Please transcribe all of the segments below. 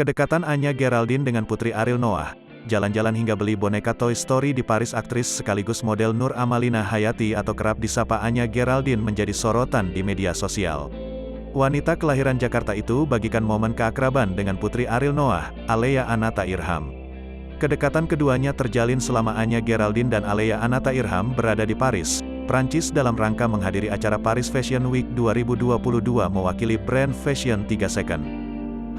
Kedekatan Anya Geraldine dengan Putri Ariel Noah, jalan-jalan hingga beli boneka Toy Story di Paris. Aktris sekaligus model Nur Amalina Hayati atau kerap disapa Anya Geraldine menjadi sorotan di media sosial. Wanita kelahiran Jakarta itu bagikan momen keakraban dengan Putri Ariel Noah, Alea Anata Irham. Kedekatan keduanya terjalin selama Anya Geraldine dan Alea Anata Irham berada di Paris, Prancis dalam rangka menghadiri acara Paris Fashion Week 2022 mewakili brand fashion 3 Second.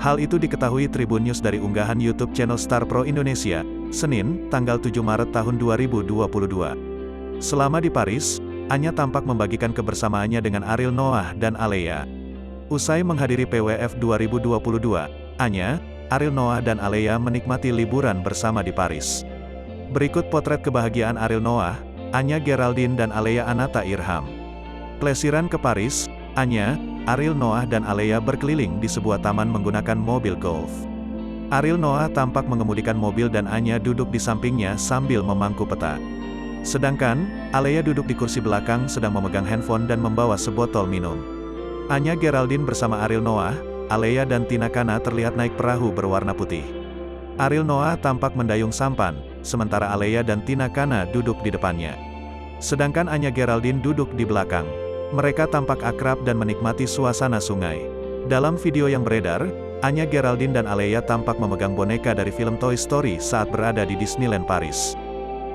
Hal itu diketahui Tribun News dari unggahan YouTube channel Star Pro Indonesia, Senin, tanggal 7 Maret tahun 2022. Selama di Paris, Anya tampak membagikan kebersamaannya dengan Ariel Noah dan Alea. Usai menghadiri PWF 2022, Anya, Ariel Noah dan Alea menikmati liburan bersama di Paris. Berikut potret kebahagiaan Ariel Noah, Anya Geraldine dan Alea Anata Irham. Plesiran ke Paris, Anya, Ariel Noah dan Alea berkeliling di sebuah taman menggunakan mobil golf. Ariel Noah tampak mengemudikan mobil dan Anya duduk di sampingnya sambil memangku peta. Sedangkan, Alea duduk di kursi belakang sedang memegang handphone dan membawa sebotol minum. Anya Geraldine bersama Ariel Noah, Alea dan Tina Kana terlihat naik perahu berwarna putih. Ariel Noah tampak mendayung sampan, sementara Alea dan Tina Kana duduk di depannya. Sedangkan Anya Geraldine duduk di belakang. Mereka tampak akrab dan menikmati suasana sungai. Dalam video yang beredar, Anya Geraldine dan Alea tampak memegang boneka dari film Toy Story saat berada di Disneyland Paris.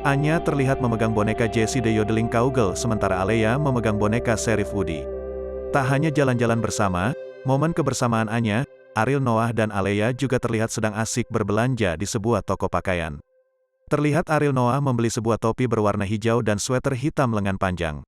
Anya terlihat memegang boneka Jessie the Yodeling Cowgirl sementara Alea memegang boneka Sheriff Woody. Tak hanya jalan-jalan bersama, momen kebersamaan Anya, Ariel Noah dan Alea juga terlihat sedang asik berbelanja di sebuah toko pakaian. Terlihat Ariel Noah membeli sebuah topi berwarna hijau dan sweater hitam lengan panjang.